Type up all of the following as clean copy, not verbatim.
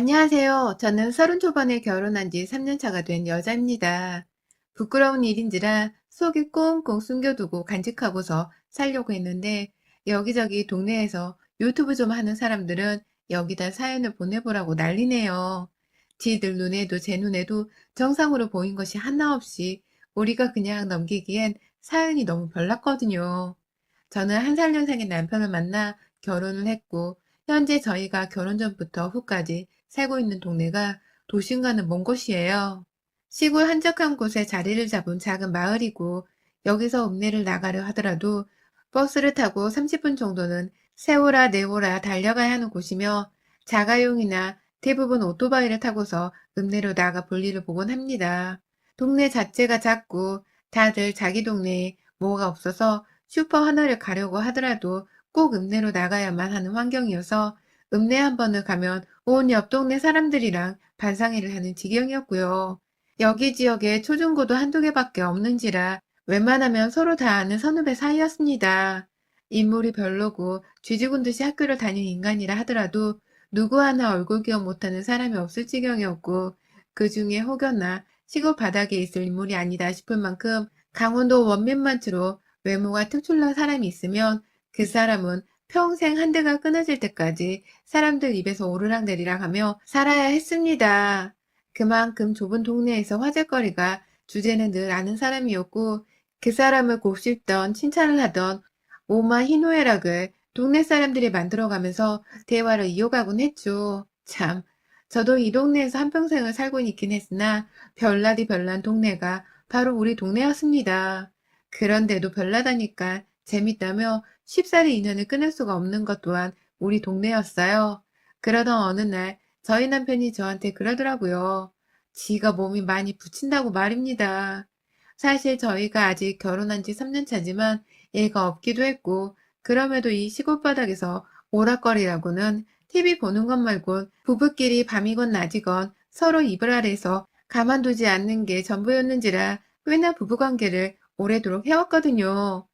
안녕하세요. 저는 30 초반에 결혼한 지 3년 차가 된 여자입니다. 부끄러운 일인지라 속에 꽁꽁 숨겨두고 간직하고서 살려고 했는데 여기저기 동네에서 유튜브 좀 하는 사람들은 여기다 사연을 보내보라고 난리네요. 지들 눈에도 제 눈에도 정상으로 보인 것이 하나 없이 우리가 그냥 넘기기엔 사연이 너무 별났거든요. 저는 한 살 연상의 남편을 만나 결혼을 했고 현재 저희가 결혼 전부터 후까지 살고 있는 동네가 도심과는 먼 곳이에요. 시골 한적한 곳에 자리를 잡은 작은 마을이고 여기서 읍내를 나가려 하더라도 버스를 타고 30분 정도는 세오라 내오라 달려가야 하는 곳이며 자가용이나 대부분 오토바이를 타고서 읍내로 나가 볼일을 보곤 합니다. 동네 자체가 작고 다들 자기 동네에 뭐가 없어서 슈퍼 하나를 가려고 하더라도 꼭 읍내로 나가야만 하는 환경이어서 읍내 한 번을 가면 온 옆 동네 사람들이랑 반상회를 하는 지경이었고요. 여기 지역에 초중고도 한두 개밖에 없는지라 웬만하면 서로 다 아는 선후배 사이였습니다. 인물이 별로고 쥐죽은 듯이 학교를 다닌 인간이라 하더라도 누구 하나 얼굴 기억 못하는 사람이 없을 지경이었고 그 중에 혹여나 시골 바닥에 있을 인물이 아니다 싶을 만큼 강원도 원민만치로 외모가 특출난 사람이 있으면 그 사람은 평생 한 대가 끊어질 때까지 사람들 입에서 오르락내리락 하며 살아야 했습니다. 그만큼 좁은 동네에서 화제거리가 주제는 늘 아는 사람이었고 그 사람을 곱씹던 칭찬을 하던 오마 희노애락을 동네 사람들이 만들어가면서 대화를 이어가곤 했죠. 참, 저도 이 동네에서 한평생을 살고 있긴 했으나 별나디 별난 동네가 바로 우리 동네였습니다. 그런데도 별나다니까 재밌다며 쉽사리 인연을 끊을 수가 없는 것 또한 우리 동네였어요. 그러던 어느 날 저희 남편이 저한테 그러더라고요. 지가 몸이 많이 부친다고 말입니다. 사실 저희가 아직 결혼한 지 3년 차지만 애가 없기도 했고 그럼에도 이 시골 바닥에서 오락거리라고는 TV 보는 것 말곤 부부끼리 밤이건 낮이건 서로 이불 아래에서 가만두지 않는 게 전부였는지라 꽤나 부부관계를 오래도록 해왔거든요.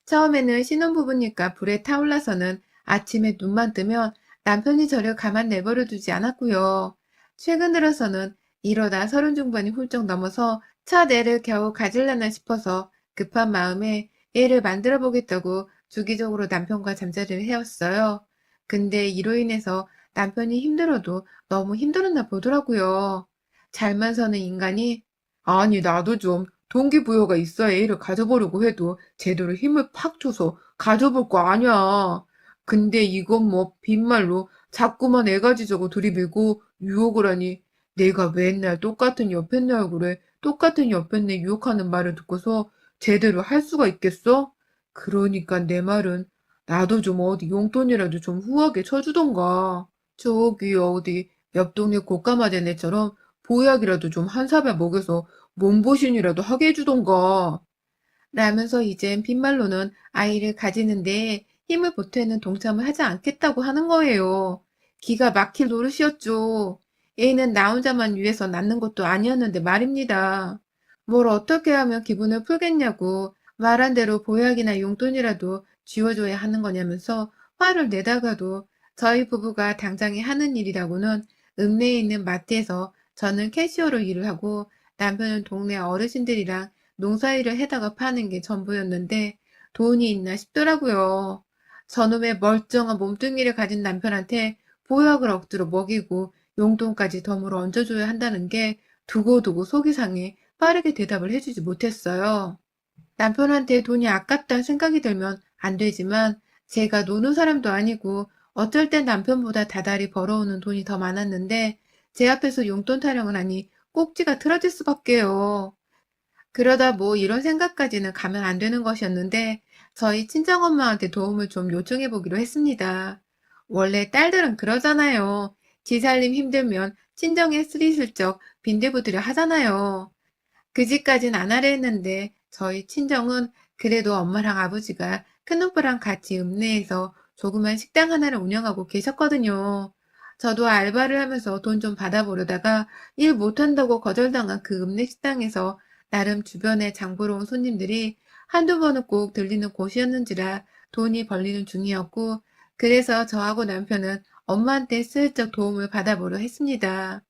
처음에는 신혼부부니까 불에 타올라서는 아침에 눈만 뜨면 남편이 저를 가만 내버려 두지 않았고요. 최근 들어서는 이러다 30 중반이 훌쩍 넘어서 첫 애를 겨우 가질려나 싶어서 급한 마음에 애를 만들어 보겠다고 주기적으로 남편과 잠자리를 해왔어요. 근데 이로 인해서 남편이 힘들어도 너무 힘들었나 보더라고요. 잘만 사는 인간이 아니 나도 좀 동기부여가 있어야 애를 가져보려고 해도 제대로 힘을 팍 줘서 가져볼 거 아니야. 근데 이건 뭐 빈말로 자꾸만 애 가지자고 들이밀고 유혹을 하니 내가 맨날 똑같은 옆편네 얼굴에 똑같은 옆편네 유혹하는 말을 듣고서 제대로 할 수가 있겠어? 그러니까 내 말은 나도 좀 어디 용돈이라도 좀 후하게 쳐주던가. 저기 어디 옆 동네 고까마대네처럼 보약이라도 좀 한 사발 먹여서 몸보신이라도 하게 해주던가. 라면서 이젠 빈말로는 아이를 가지는데 힘을 보태는 동참을 하지 않겠다고 하는 거예요. 기가 막힐 노릇이었죠. 애는 나 혼자만 위해서 낳는 것도 아니었는데 말입니다. 뭘 어떻게 하면 기분을 풀겠냐고 말한 대로 보약이나 용돈이라도 쥐어줘야 하는 거냐면서 화를 내다가도 저희 부부가 당장에 하는 일이라고는 읍내에 있는 마트에서 저는 캐시어로 일을 하고 남편은 동네 어르신들이랑 농사일을 해다가 파는 게 전부였는데 돈이 있나 싶더라고요. 저놈의 멀쩡한 몸뚱이를 가진 남편한테 보약을 억지로 먹이고 용돈까지 덤으로 얹어줘야 한다는 게 두고두고 속이 상해 빠르게 대답을 해주지 못했어요. 남편한테 돈이 아깝다는 생각이 들면 안 되지만 제가 노는 사람도 아니고 어쩔 땐 남편보다 다달이 벌어오는 돈이 더 많았는데 제 앞에서 용돈 타령을 하니 꼭지가 틀어질 수밖에요. 그러다 뭐 이런 생각까지는 가면 안 되는 것이었는데 저희 친정엄마한테 도움을 좀 요청해 보기로 했습니다. 원래 딸들은 그러잖아요. 지 살림 힘들면 친정에 스리슬쩍 빈대부들여 하잖아요. 그 집까진 안 하려 했는데 저희 친정은 그래도 엄마랑 아버지가 큰오빠랑 같이 읍내에서 조그만 식당 하나를 운영하고 계셨거든요. 저도 알바를 하면서 돈 좀 받아보려다가 일 못한다고 거절당한 그 읍내 식당에서 나름 주변에 장 보러 온 손님들이 한두 번은 꼭 들리는 곳이었는지라 돈이 벌리는 중이었고 그래서 저하고 남편은 엄마한테 슬쩍 도움을 받아보려 했습니다.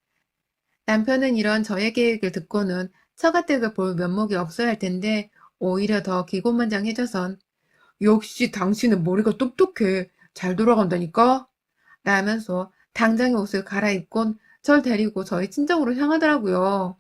남편은 이런 저의 계획을 듣고는 처가댁을 볼 면목이 없어야 할 텐데 오히려 더 기고만장해져선 역시 당신은 머리가 똑똑해. 잘 돌아간다니까? 라면서 당장의 옷을 갈아입곤 절 데리고 저희 친정으로 향하더라고요.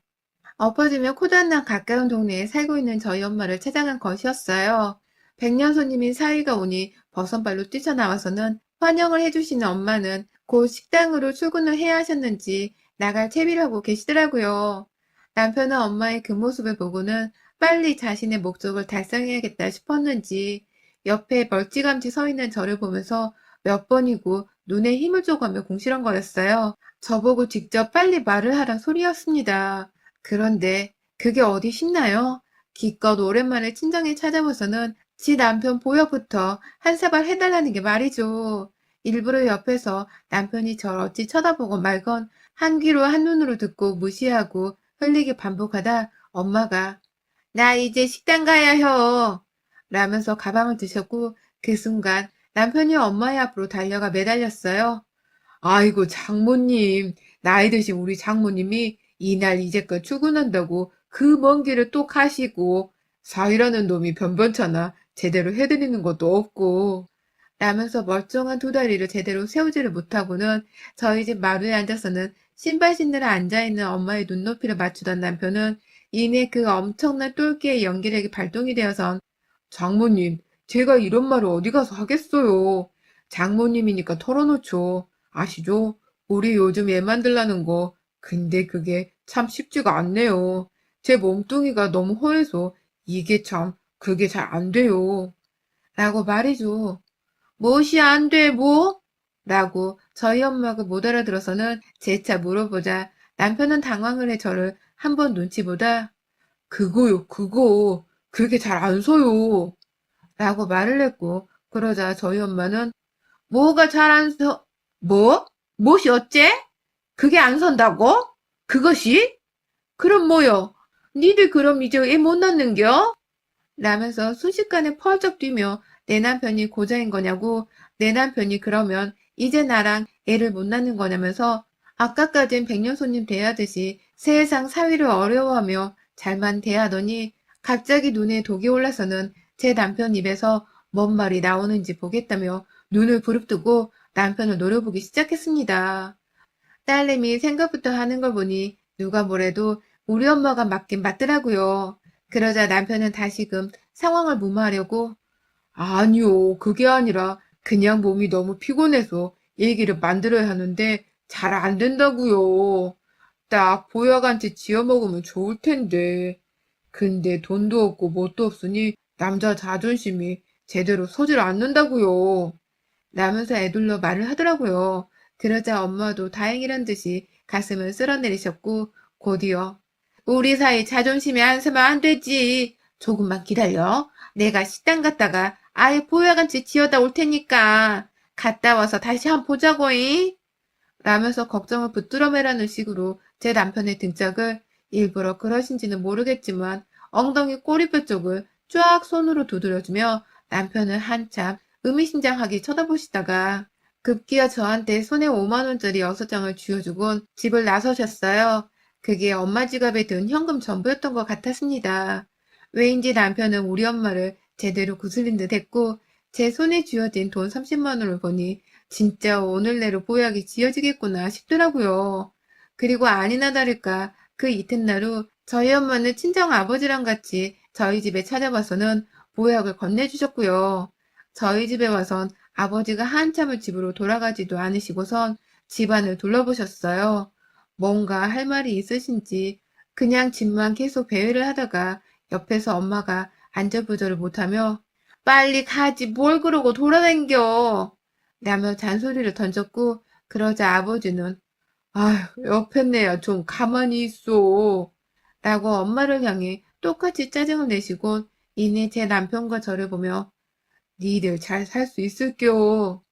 엎어지며 코단나 가까운 동네에 살고 있는 저희 엄마를 찾아간 것이었어요. 백년 손님인 사위가 오니 버선발로 뛰쳐나와서는 환영을 해주시는 엄마는 곧 식당으로 출근을 해야 하셨는지 나갈 채비를 하고 계시더라고요. 남편은 엄마의 그 모습을 보고는 빨리 자신의 목적을 달성해야겠다 싶었는지 옆에 멀찌감치 서 있는 저를 보면서 몇 번이고 눈에 힘을 줘가며 궁시렁거렸어요. 저보고 직접 빨리 말을 하라 소리였습니다. 그런데 그게 어디 쉽나요? 기껏 오랜만에 친정에 찾아와서는 지 남편 보여부터 한 사발 해달라는 게 말이죠. 일부러 옆에서 남편이 절 어찌 쳐다보고 말건 한 귀로 한 눈으로 듣고 무시하고 흘리게 반복하다 엄마가 나 이제 식당 가야 혀 라면서 가방을 드셨고 그 순간 남편이 엄마의 앞으로 달려가 매달렸어요. 아이고, 장모님. 나이 드신 우리 장모님이 이날 이제껏 출근한다고 그 먼 길을 또 가시고, 사위라는 놈이 변변찮아 제대로 해드리는 것도 없고, 라면서 멀쩡한 두 다리를 제대로 세우지를 못하고는 저희 집 마루에 앉아서는 신발 신느라 앉아있는 엄마의 눈높이를 맞추던 남편은 이내 그 엄청난 똘끼의 연기력이 발동이 되어선 장모님, 제가 이런 말을 어디 가서 하겠어요. 장모님이니까 털어놓죠. 아시죠? 우리 요즘 애 만들라는 거. 근데 그게 참 쉽지가 않네요. 제 몸뚱이가 너무 허해서 이게 참 그게 잘 안 돼요. 라고 말이죠. 무엇이 안 돼, 뭐? 라고 저희 엄마가 못 알아들어서는 재차 물어보자 남편은 당황을 해 저를 한 번 눈치 보다 그거요, 그거. 그게 잘 안 서요. 라고 말을 했고 그러자 저희 엄마는 뭐가 잘 안 서, 뭐? 무엇이 어째? 그게 안 선다고? 그것이? 그럼 뭐요? 니들 그럼 이제 애 못 낳는겨? 라면서 순식간에 펄쩍 뛰며 내 남편이 고자인 거냐고 내 남편이 그러면 이제 나랑 애를 못 낳는 거냐면서 아까까진 백년손님 대하듯이 세상 사위를 어려워하며 잘만 대하더니 갑자기 눈에 독이 올라서는 제 남편 입에서 뭔 말이 나오는지 보겠다며 눈을 부릅뜨고 남편을 노려보기 시작했습니다. 딸내미 생각부터 하는 걸 보니 누가 뭐래도 우리 엄마가 맞긴 맞더라고요. 그러자 남편은 다시금 상황을 무마하려고 아니요, 그게 아니라 그냥 몸이 너무 피곤해서 얘기를 만들어야 하는데 잘 안 된다고요. 딱 보약한테 지어 먹으면 좋을 텐데. 근데 돈도 없고 뭣도 없으니 남자 자존심이 제대로 서질 않는다고요. 라면서 애둘러 말을 하더라고요. 그러자 엄마도 다행이란 듯이 가슴을 쓸어내리셨고 곧이어 우리 사이 자존심이 안 서면 안 되지. 조금만 기다려. 내가 식당 갔다가 아예 보약한채 지어다 올 테니까 갔다 와서 다시 한번 보자고잉. 라면서 걱정을 붙들어 매라는 식으로 제 남편의 등짝을 일부러 그러신지는 모르겠지만 엉덩이 꼬리뼈 쪽을 쫙 손으로 두드려주며 남편을 한참 의미심장하게 쳐다보시다가 급기야 저한테 손에 5만 원짜리 6장을 쥐어주곤 집을 나서셨어요. 그게 엄마 지갑에 든 현금 전부였던 것 같았습니다. 왜인지 남편은 우리 엄마를 제대로 구슬린 듯 했고 제 손에 쥐어진 돈 30만 원을 보니 진짜 오늘 내로 보약이 지어지겠구나 싶더라고요. 그리고 아니나 다를까 그 이튿날 후 저희 엄마는 친정 아버지랑 같이 저희 집에 찾아와서는 보약을 건네주셨고요. 저희 집에 와선 아버지가 한참을 집으로 돌아가지도 않으시고선 집안을 둘러보셨어요. 뭔가 할 말이 있으신지 그냥 집만 계속 배회를 하다가 옆에서 엄마가 안절부절을 못하며 빨리 가지 뭘 그러고 돌아다녀 라며 잔소리를 던졌고 그러자 아버지는 아휴 옆했네야 좀 가만히 있어 라고 엄마를 향해 똑같이 짜증을 내시곤 이내 제 남편과 저를 보며 니들 잘 살 수 있을겨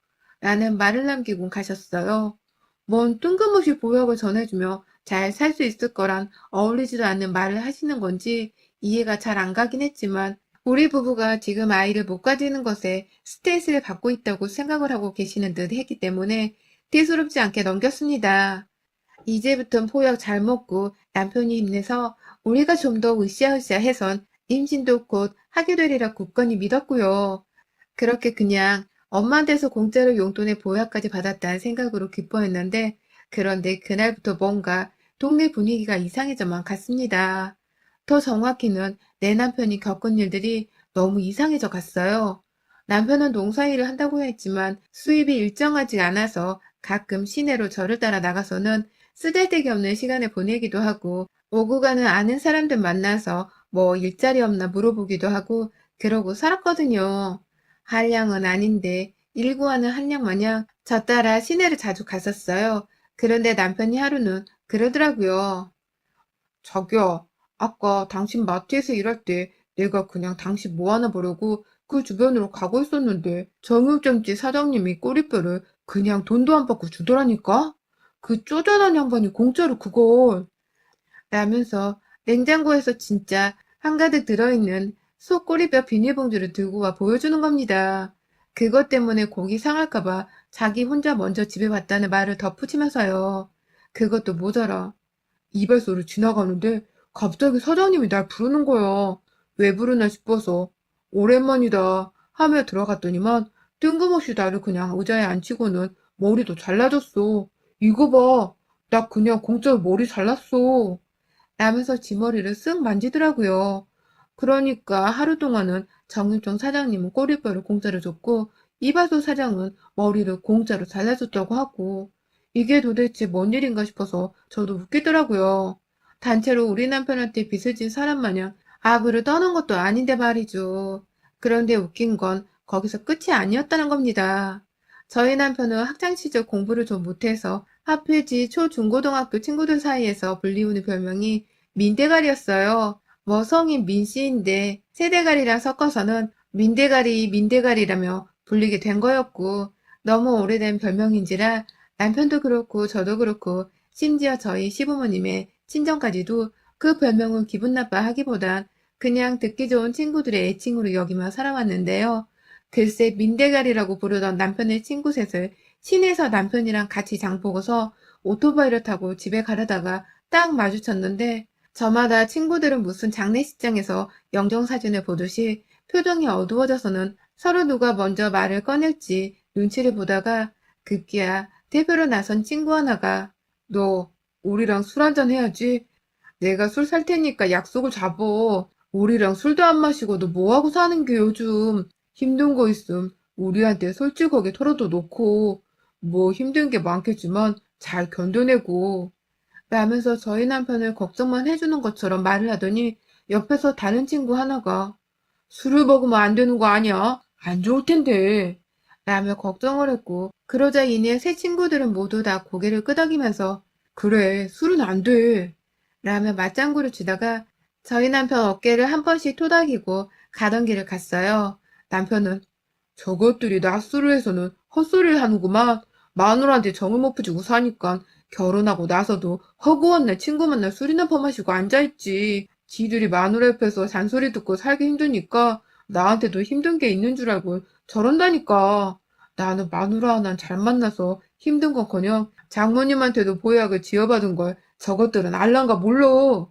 라는 말을 남기고 가셨어요. 뭔 뜬금없이 보약을 전해주며 잘 살 수 있을 거란 어울리지도 않는 말을 하시는 건지 이해가 잘 안 가긴 했지만 우리 부부가 지금 아이를 못 가지는 것에 스트레스를 받고 있다고 생각을 하고 계시는 듯 했기 때문에 대수롭지 않게 넘겼습니다. 이제부턴 포약 잘 먹고 남편이 힘내서 우리가 좀 더 으쌰으쌰 해선 임신도 곧 하게 되리라 굳건히 믿었고요. 그렇게 그냥 엄마한테서 공짜로 용돈의 보약까지 받았다는 생각으로 기뻐했는데 그런데 그날부터 뭔가 동네 분위기가 이상해져만 갔습니다. 더 정확히는 내 남편이 겪은 일들이 너무 이상해져 갔어요. 남편은 농사일을 한다고 했지만 수입이 일정하지 않아서 가끔 시내로 저를 따라 나가서는 쓰잘데기 없는 시간을 보내기도 하고 오고 가는 아는 사람들 만나서 뭐 일자리 없나 물어보기도 하고 그러고 살았거든요. 한량은 아닌데 일구하는 한량 마냥 저 따라 시내를 자주 갔었어요. 그런데 남편이 하루는 그러더라고요. 자기야, 아까 당신 마트에서 일할 때 내가 그냥 당신 뭐 하나 보려고 그 주변으로 가고 있었는데 정육점집 사장님이 꼬리뼈를 그냥 돈도 안 받고 주더라니까? 그 쪼잔한 양반이 공짜로 그걸 라면서 냉장고에서 진짜 한가득 들어있는 소 꼬리뼈 비닐봉지를 들고 와 보여주는 겁니다. 그것 때문에 고기 상할까봐 자기 혼자 먼저 집에 왔다는 말을 덧붙이면서요. 그것도 모자라. 이발소를 지나가는데 갑자기 사장님이 날 부르는 거야. 왜 부르나 싶어서 오랜만이다 하며 들어갔더니만 뜬금없이 나를 그냥 의자에 앉히고는 머리도 잘라줬어. 이거 봐. 나 그냥 공짜로 머리 잘랐어. 라면서 지 머리를 쓱 만지더라고요. 그러니까 하루 동안은 정육점 사장님은 꼬리뼈를 공짜로 줬고 이발소 사장은 머리를 공짜로 잘라줬다고 하고 이게 도대체 뭔 일인가 싶어서 저도 웃기더라고요. 단체로 우리 남편한테 빚을 진 사람 마냥 악으로 떠는 것도 아닌데 말이죠. 그런데 웃긴 건 거기서 끝이 아니었다는 겁니다. 저희 남편은 학창시절 공부를 좀 못해서 하필지 초중고등학교 친구들 사이에서 불리우는 별명이 민대가리였어요. 뭐 성인 민씨인데 세대가리랑 섞어서는 민대가리라며 불리게 된 거였고 너무 오래된 별명인지라 남편도 그렇고 저도 그렇고 심지어 저희 시부모님의 친정까지도 그 별명을 기분 나빠하기보단 그냥 듣기 좋은 친구들의 애칭으로 여기며 살아왔는데요. 글쎄 민대가리라고 부르던 남편의 친구 셋을 시내에서 남편이랑 같이 장 보고서 오토바이를 타고 집에 가려다가 딱 마주쳤는데 저마다 친구들은 무슨 장례식장에서 영정사진을 보듯이 표정이 어두워져서는 서로 누가 먼저 말을 꺼낼지 눈치를 보다가 급기야 대표로 나선 친구 하나가 너 우리랑 술 한잔 해야지. 내가 술 살 테니까 약속을 잡어. 우리랑 술도 안 마시고 너 뭐하고 사는 게 요즘. 힘든 거 있음 우리한테 솔직하게 털어도 놓고 뭐 힘든 게 많겠지만 잘 견뎌내고 라면서 저희 남편을 걱정만 해주는 것처럼 말을 하더니 옆에서 다른 친구 하나가 술을 먹으면 안 되는 거 아니야? 안 좋을 텐데. 라며 걱정을 했고 그러자 이내 세 친구들은 모두 다 고개를 끄덕이면서 그래 술은 안 돼. 라며 맞장구를 치다가 저희 남편 어깨를 한 번씩 토닥이고 가던 길을 갔어요. 남편은 저것들이 낮술을 해서는 헛소리를 하는구만. 마누라한테 정을 못 부지고 사니까 결혼하고 나서도 허구한 날 친구 만나 술이나 퍼마시고 앉아있지. 지들이 마누라 옆에서 잔소리 듣고 살기 힘드니까 나한테도 힘든 게 있는 줄 알고 저런다니까. 나는 마누라 하나 잘 만나서 힘든 건커녕 장모님한테도 보약을 지어받은 걸 저것들은 알란가 몰라.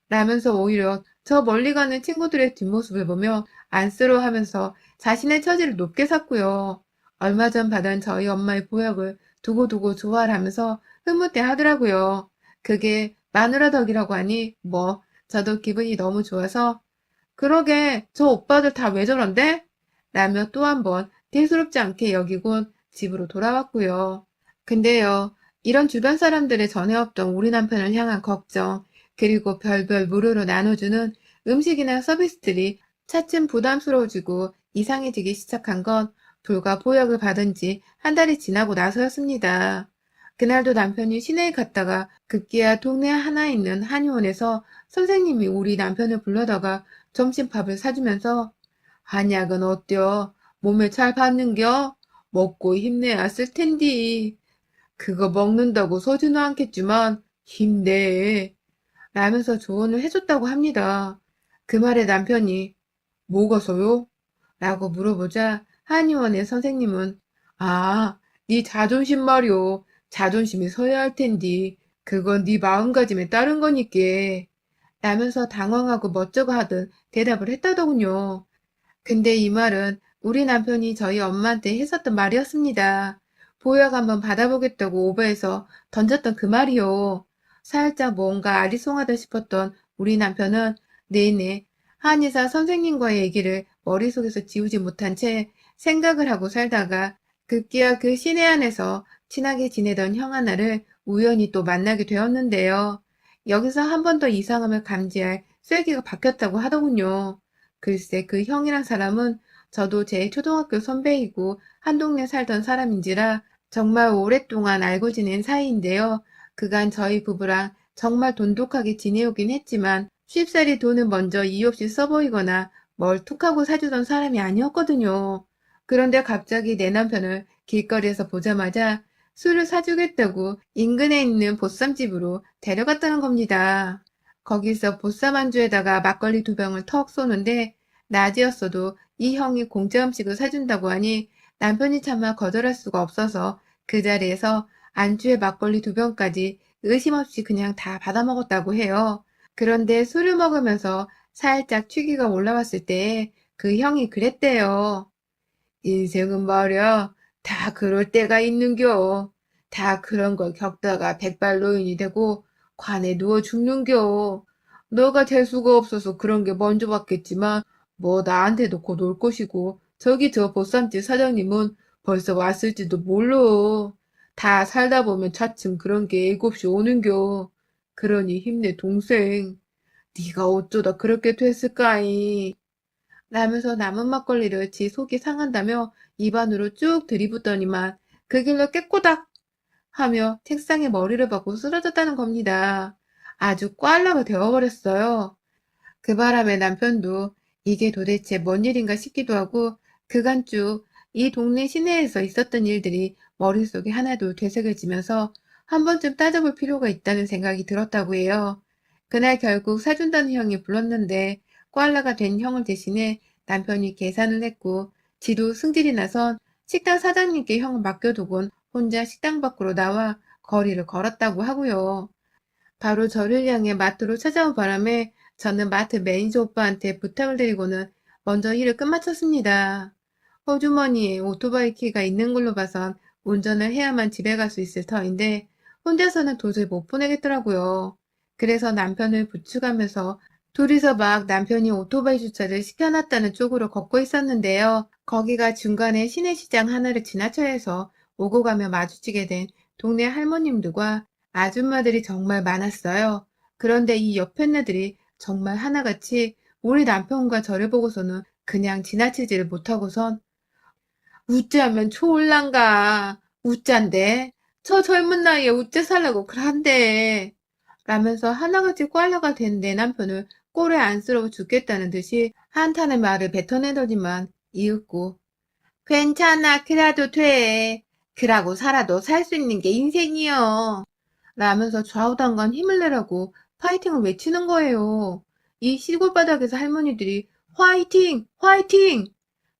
라면서 오히려 저 멀리 가는 친구들의 뒷모습을 보며 안쓰러워하면서 자신의 처지를 높게 샀고요. 얼마 전 받은 저희 엄마의 보약을 두고두고 좋아하면서 흐뭇해 하더라고요. 그게 마누라 덕이라고 하니 뭐 저도 기분이 너무 좋아서 그러게 저 오빠들 다 왜 저런데? 라며 또 한 번 대수롭지 않게 여기곤 집으로 돌아왔고요. 근데요, 이런 주변 사람들의 전에 없던 우리 남편을 향한 걱정, 그리고 별별 무료로 나눠주는 음식이나 서비스들이 차츰 부담스러워지고 이상해지기 시작한 건 불과 보약을 받은 지 한 달이 지나고 나서였습니다. 그날도 남편이 시내에 갔다가 급기야 동네 하나 있는 한의원에서 선생님이 우리 남편을 불러다가 점심밥을 사주면서 한약은 어때요? 몸에 잘 받는겨? 먹고 힘내야 쓸 텐디. 그거 먹는다고 서지는 않겠지만 힘내. 라면서 조언을 해줬다고 합니다. 그 말에 남편이 뭐가서요? 라고 물어보자 한의원의 선생님은 아, 네 자존심 말이오. 자존심이 서야 할 텐디. 그건 네 마음가짐에 따른 거니께. 라면서 당황하고 멋쩍어 하듯 대답을 했다더군요. 근데 이 말은 우리 남편이 저희 엄마한테 했었던 말이었습니다. 보약 한번 받아보겠다고 오버해서 던졌던 그 말이요. 살짝 뭔가 아리송하다 싶었던 우리 남편은 내내 한의사 선생님과의 얘기를 머릿속에서 지우지 못한 채 생각을 하고 살다가 급기야 그 시내 안에서 친하게 지내던 형 하나를 우연히 또 만나게 되었는데요. 여기서 한 번 더 이상함을 감지할 쐐기가 박혔다고 하더군요. 글쎄 그 형이란 사람은 저도 제 초등학교 선배이고 한 동네 살던 사람인지라 정말 오랫동안 알고 지낸 사이인데요. 그간 저희 부부랑 정말 돈독하게 지내오긴 했지만 쉽사리 돈은 먼저 이유 없이 써보이거나 뭘 툭하고 사주던 사람이 아니었거든요. 그런데 갑자기 내 남편을 길거리에서 보자마자 술을 사주겠다고 인근에 있는 보쌈집으로 데려갔다는 겁니다. 거기서 보쌈 안주에다가 막걸리 2병을 턱 쏘는데 낮이었어도 이 형이 공짜 음식을 사준다고 하니 남편이 차마 거절할 수가 없어서 그 자리에서 안주에 막걸리 2병까지 의심 없이 그냥 다 받아먹었다고 해요. 그런데 술을 먹으면서 살짝 취기가 올라왔을 때 그 형이 그랬대요. 인생은 말이야, 다 그럴 때가 있는겨. 다 그런 걸 겪다가 백발노인이 되고 관에 누워 죽는겨. 너가 재수가 없어서 그런 게 먼저 왔겠지만 뭐 나한테도 곧 올 것이고 저기 저 보쌈집 사장님은 벌써 왔을지도 몰라. 다 살다 보면 차츰 그런 게 애곱이 오는겨. 그러니 힘내 동생. 네가 어쩌다 그렇게 됐을까이. 라면서 남은 막걸리를 지 속이 상한다며 입안으로 쭉 들이붓더니만 그 길로 깨꼬닥 하며 책상에 머리를 박고 쓰러졌다는 겁니다. 아주 꽐라가 되어버렸어요. 그 바람에 남편도 이게 도대체 뭔 일인가 싶기도 하고 그간 쭉 이 동네 시내에서 있었던 일들이 머릿속에 하나도 되새겨지면서 한 번쯤 따져볼 필요가 있다는 생각이 들었다고 해요. 그날 결국 사준다는 형이 불렀는데 꽐라가 된 형을 대신해 남편이 계산을 했고 지도 승질이 나선 식당 사장님께 형을 맡겨두곤 혼자 식당 밖으로 나와 거리를 걸었다고 하고요. 바로 저를 향해 마트로 찾아온 바람에 저는 마트 매니저 오빠한테 부탁을 드리고는 먼저 일을 끝마쳤습니다. 호주머니에 오토바이 키가 있는 걸로 봐선 운전을 해야만 집에 갈 수 있을 터인데 혼자서는 도저히 못 보내겠더라고요. 그래서 남편을 부축하면서 둘이서 막 남편이 오토바이 주차를 시켜놨다는 쪽으로 걷고 있었는데요. 거기가 중간에 시내시장 하나를 지나쳐야 해서 오고 가며 마주치게 된 동네 할머님들과 아줌마들이 정말 많았어요. 그런데 이 옆편네들이 정말 하나같이 우리 남편과 저를 보고서는 그냥 지나치지를 못하고선 우째하면 좋을란가. 우짠데. 저 젊은 나이에 우째 살라고 그란데. 라면서 하나같이 꽐라가 된 내 남편을 꼴에 안쓰러워 죽겠다는 듯이 한탄의 말을 뱉어내더니만 이윽고 괜찮아 그래도 돼. 그라고 살아도 살 수 있는 게 인생이여. 라면서 좌우당간 힘을 내라고 파이팅을 외치는 거예요. 이 시골 바닥에서 할머니들이 화이팅! 화이팅!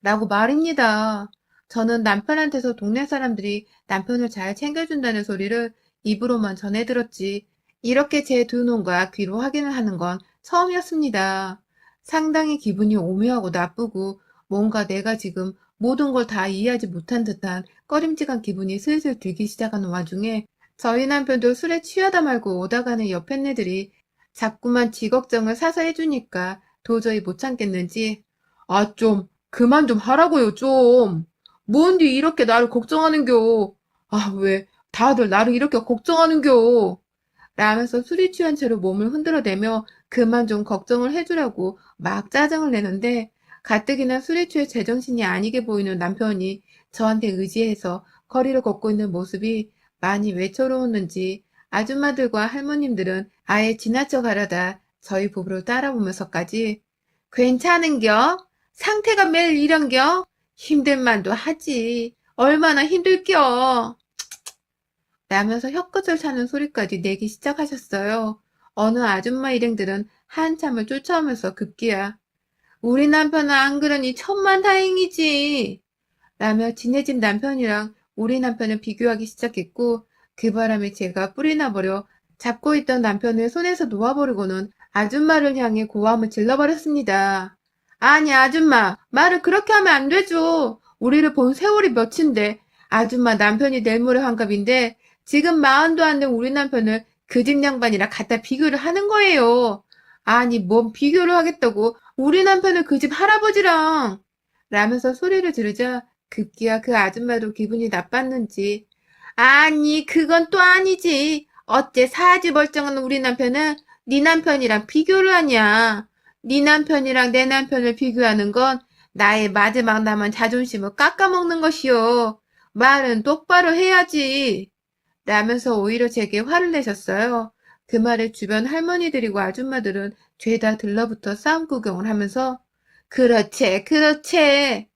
라고 말입니다. 저는 남편한테서 동네 사람들이 남편을 잘 챙겨준다는 소리를 입으로만 전해들었지 이렇게 제 두 눈과 귀로 확인을 하는 건 처음이었습니다. 상당히 기분이 오묘하고 나쁘고 뭔가 내가 지금 모든 걸 다 이해하지 못한 듯한 꺼림직한 기분이 슬슬 들기 시작하는 와중에 저희 남편도 술에 취하다 말고 오다 가는 옆팬네들이 자꾸만 지 걱정을 사서 해주니까 도저히 못 참겠는지 아, 좀 그만 좀 하라고요, 좀. 뭔디 이렇게 나를 걱정하는겨. 아, 왜 다들 나를 이렇게 걱정하는겨. 라면서 술이 취한 채로 몸을 흔들어대며 그만 좀 걱정을 해주라고 막 짜증을 내는데 가뜩이나 술에 취해 제정신이 아니게 보이는 남편이 저한테 의지해서 거리를 걷고 있는 모습이 많이 외로웠는지 아줌마들과 할머님들은 아예 지나쳐 가려다 저희 부부를 따라오면서까지 괜찮은겨? 상태가 매일 이런겨? 힘든 만도 하지. 얼마나 힘들겨? 라면서 혀끝을 차는 소리까지 내기 시작하셨어요. 어느 아줌마 일행들은 한참을 쫓아오면서 급기야 우리 남편은 안 그러니 천만다행이지 라며 지네 집 남편이랑 우리 남편을 비교하기 시작했고 그 바람에 제가 뿔이 나버려 잡고 있던 남편을 손에서 놓아버리고는 아줌마를 향해 고함을 질러버렸습니다. 아니 아줌마 말을 그렇게 하면 안 되죠. 우리를 본 세월이 몇인데 아줌마 남편이 내일 모레 환갑인데 지금 마흔도 안 된 우리 남편을 그 집 양반이랑 갖다 비교를 하는 거예요. 아니 뭔 비교를 하겠다고 우리 남편을 그 집 할아버지랑 라면서 소리를 지르자 급기야 그 아줌마도 기분이 나빴는지 아니 그건 또 아니지. 어째 사지 멀쩡한 우리 남편은 네 남편이랑 비교를 하냐. 네 남편이랑 내 남편을 비교하는 건 나의 마지막 남은 자존심을 깎아먹는 것이요. 말은 똑바로 해야지. 라면서 오히려 제게 화를 내셨어요. 그 말에 주변 할머니들이고 아줌마들은 죄다 들러붙어 싸움 구경을 하면서 그렇지, 그렇지.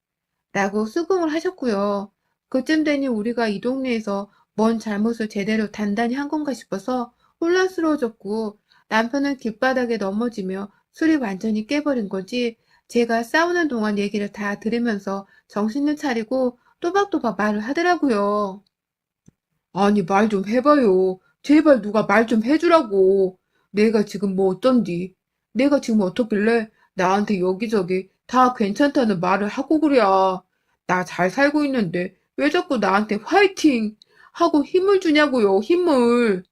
라고 수긍을 하셨고요. 그쯤 되니 우리가 이 동네에서 뭔 잘못을 제대로 단단히 한 건가 싶어서 혼란스러워졌고 남편은 길바닥에 넘어지며 술이 완전히 깨버린 거지 제가 싸우는 동안 얘기를 다 들으면서 정신을 차리고 또박또박 말을 하더라고요. 아니, 말 좀 해봐요. 제발 누가 말 좀 해주라고. 내가 지금 뭐 어떤디? 내가 지금 어떻길래 나한테 여기저기 다 괜찮다는 말을 하고 그래. 나 잘 살고 있는데 왜 자꾸 나한테 화이팅 하고 힘을 주냐고요, 힘을.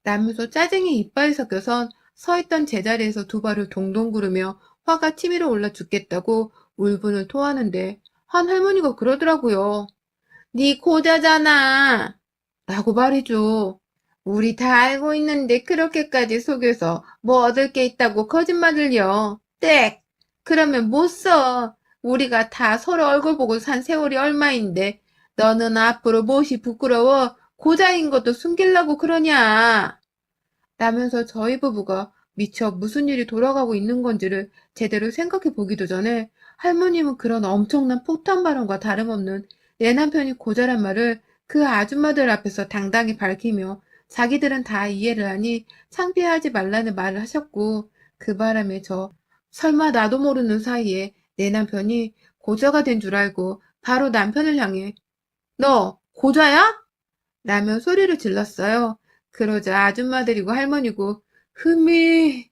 라면서 짜증이 이빨에 섞여선 서 있던 제자리에서 두 발을 동동 구르며 화가 치밀어 올라 죽겠다고 울분을 토하는데 한 할머니가 그러더라고요. 네 고자잖아. 라고 말이죠. 우리 다 알고 있는데 그렇게까지 속여서 뭐 얻을 게 있다고 거짓말을요. 땡! 그러면 못 써. 우리가 다 서로 얼굴 보고 산 세월이 얼마인데 너는 앞으로 무엇이 부끄러워 고자인 것도 숨기려고 그러냐. 라면서 저희 부부가 미처 무슨 일이 돌아가고 있는 건지를 제대로 생각해 보기도 전에 할머님은 그런 엄청난 폭탄 발언과 다름없는 내 남편이 고자란 말을 그 아줌마들 앞에서 당당히 밝히며 자기들은 다 이해를 하니 창피하지 말라는 말을 하셨고 그 바람에 저 설마 나도 모르는 사이에 내 남편이 고자가 된 줄 알고 바로 남편을 향해 너 고자야? 라며 소리를 질렀어요. 그러자 아줌마들이고 할머니고 흠이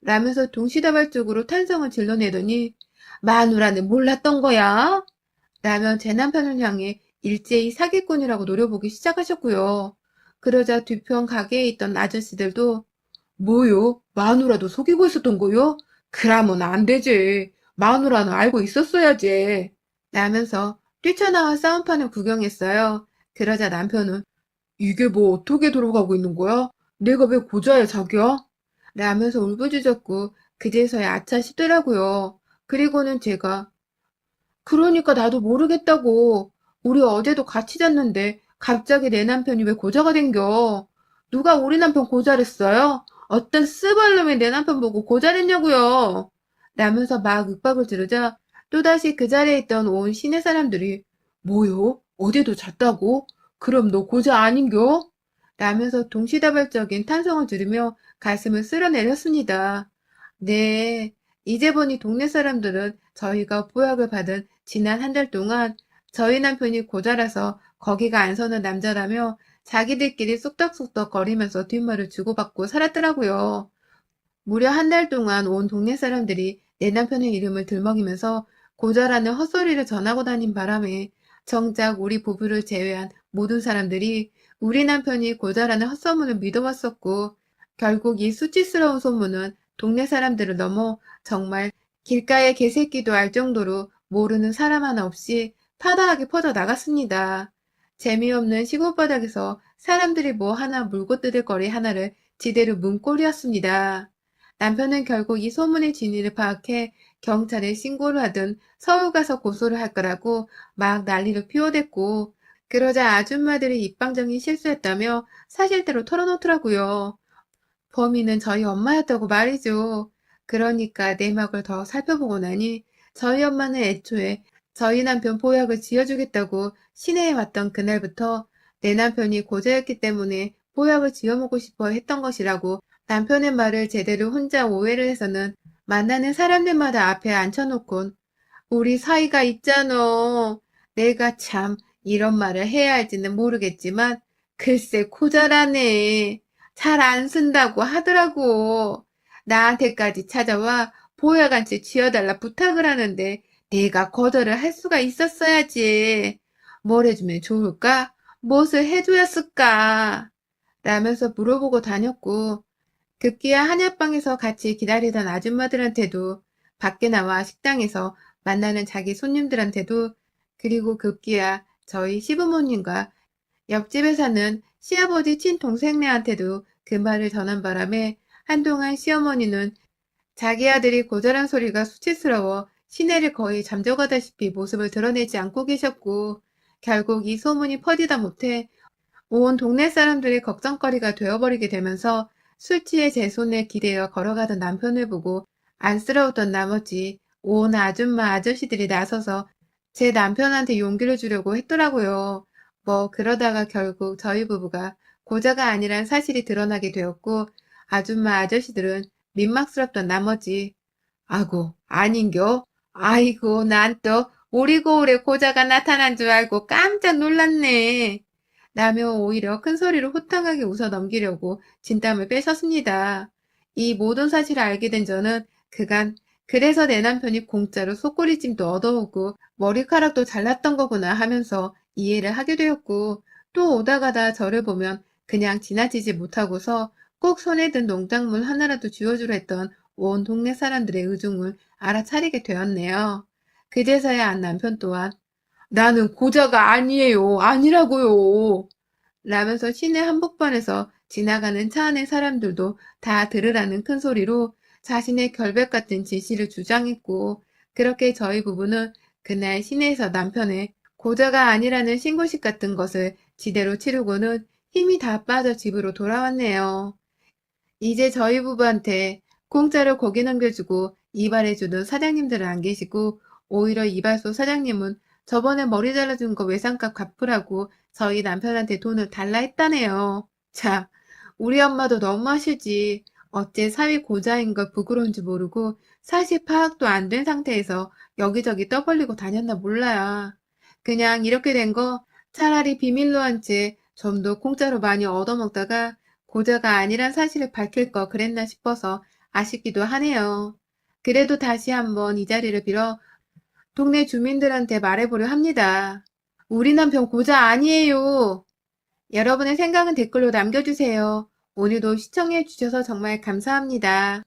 라면서 동시다발적으로 탄성을 질러내더니 마누라는 몰랐던 거야? 라며 제 남편을 향해 일제히 사기꾼이라고 노려보기 시작하셨고요. 그러자 뒤편 가게에 있던 아저씨들도 뭐요? 마누라도 속이고 있었던 거요? 그러면 안 되지. 마누라는 알고 있었어야지. 라면서 뛰쳐나와 싸움판을 구경했어요. 그러자 남편은 이게 뭐 어떻게 돌아가고 있는 거야? 내가 왜 고자야, 자기야? 라면서 울부짖었고 그제서야 아차 싶더라고요. 그리고는 제가 그러니까 나도 모르겠다고. 우리 어제도 같이 잤는데 갑자기 내 남편이 왜 고자가 된겨? 누가 우리 남편 고자랬어요? 어떤 쓰발놈이 내 남편 보고 고자랬냐고요? 라면서 막 윽박을 지르자 또다시 그 자리에 있던 온 시내 사람들이 뭐요? 어제도 잤다고? 그럼 너 고자 아닌겨? 라면서 동시다발적인 탄성을 지르며 가슴을 쓸어내렸습니다. 네, 이제 보니 동네 사람들은 저희가 보약을 받은 지난 한 달 동안 저희 남편이 고자라서 거기가 안 서는 남자라며 자기들끼리 쏙닥쏙닥 거리면서 뒷말을 주고받고 살았더라고요. 무려 한 달 동안 온 동네 사람들이 내 남편의 이름을 들먹이면서 고자라는 헛소리를 전하고 다닌 바람에 정작 우리 부부를 제외한 모든 사람들이 우리 남편이 고자라는 헛소문을 믿어왔었고 결국 이 수치스러운 소문은 동네 사람들을 넘어 정말 길가의 개새끼도 알 정도로 모르는 사람 하나 없이 파다하게 퍼져 나갔습니다. 재미없는 시골바닥에서 사람들이 뭐 하나 물고 뜯을 거리 하나를 지대로 문 꼴이었습니다. 남편은 결국 이 소문의 진위를 파악해 경찰에 신고를 하든 서울 가서 고소를 할 거라고 막 난리를 피워댔고 그러자 아줌마들이 입방정이 실수했다며 사실대로 털어놓더라고요. 범인은 저희 엄마였다고 말이죠. 그러니까 내막을 더 살펴보고 나니 저희 엄마는 애초에 저희 남편 보약을 지어주겠다고 시내에 왔던 그날부터 내 남편이 고자였기 때문에 보약을 지어먹고 싶어 했던 것이라고 남편의 말을 제대로 혼자 오해를 해서는 만나는 사람들마다 앞에 앉혀놓곤 우리 사이가 있잖아. 내가 참 이런 말을 해야 할지는 모르겠지만 글쎄 고자라네. 잘 안 쓴다고 하더라고. 나한테까지 찾아와 보약한채 쥐어달라 부탁을 하는데 내가 거절을 할 수가 있었어야지. 뭘 해주면 좋을까? 무엇을 해줘야 쓸까? 라면서 물어보고 다녔고 급기야 한약방에서 같이 기다리던 아줌마들한테도 밖에 나와 식당에서 만나는 자기 손님들한테도 그리고 급기야 저희 시부모님과 옆집에 사는 시아버지 친동생네한테도 그 말을 전한 바람에 한동안 시어머니는 자기 아들이 고절한 소리가 수치스러워 시내를 거의 잠적하다시피 모습을 드러내지 않고 계셨고 결국 이 소문이 퍼지다 못해 온 동네 사람들의 걱정거리가 되어버리게 되면서 술 취해 제 손에 기대어 걸어가던 남편을 보고 안쓰러웠던 나머지 온 아줌마 아저씨들이 나서서 제 남편한테 용기를 주려고 했더라고요. 뭐 그러다가 결국 저희 부부가 고자가 아니란 사실이 드러나게 되었고 아줌마 아저씨들은 민망스럽던 나머지 아고 아닌겨? 아이고 난 또 오리고올에 고자가 나타난 줄 알고 깜짝 놀랐네. 라며 오히려 큰 소리로 호탕하게 웃어 넘기려고 진땀을 빼셨습니다. 이 모든 사실을 알게 된 저는 그간 그래서 내 남편이 공짜로 속꼬리찜도 얻어오고 머리카락도 잘랐던 거구나 하면서 이해를 하게 되었고 또 오다 가다 저를 보면 그냥 지나치지 못하고서 꼭 손에 든 농작물 하나라도 쥐어주려 했던 온 동네 사람들의 의중을 알아차리게 되었네요. 그제서야 안 남편 또한 나는 고자가 아니에요. 아니라고요. 라면서 시내 한복판에서 지나가는 차 안의 사람들도 다 들으라는 큰 소리로 자신의 결백 같은 진실을 주장했고 그렇게 저희 부부는 그날 시내에서 남편의 고자가 아니라는 신고식 같은 것을 지대로 치르고는 힘이 다 빠져 집으로 돌아왔네요. 이제 저희 부부한테 공짜로 고기 넘겨주고 이발해주는 사장님들은 안 계시고 오히려 이발소 사장님은 저번에 머리 잘라준 거 외상값 갚으라고 저희 남편한테 돈을 달라 했다네요. 참, 우리 엄마도 너무하시지. 어째 사위 고자인 걸 부끄러운지 모르고 사실 파악도 안 된 상태에서 여기저기 떠벌리고 다녔나 몰라요. 그냥 이렇게 된 거 차라리 비밀로 한 채 좀 더 공짜로 많이 얻어먹다가 고자가 아니란 사실을 밝힐 거 그랬나 싶어서 아쉽기도 하네요. 그래도 다시 한번 이 자리를 빌어 동네 주민들한테 말해보려 합니다. 우리 남편 고자 아니에요. 여러분의 생각은 댓글로 남겨주세요. 오늘도 시청해주셔서 정말 감사합니다.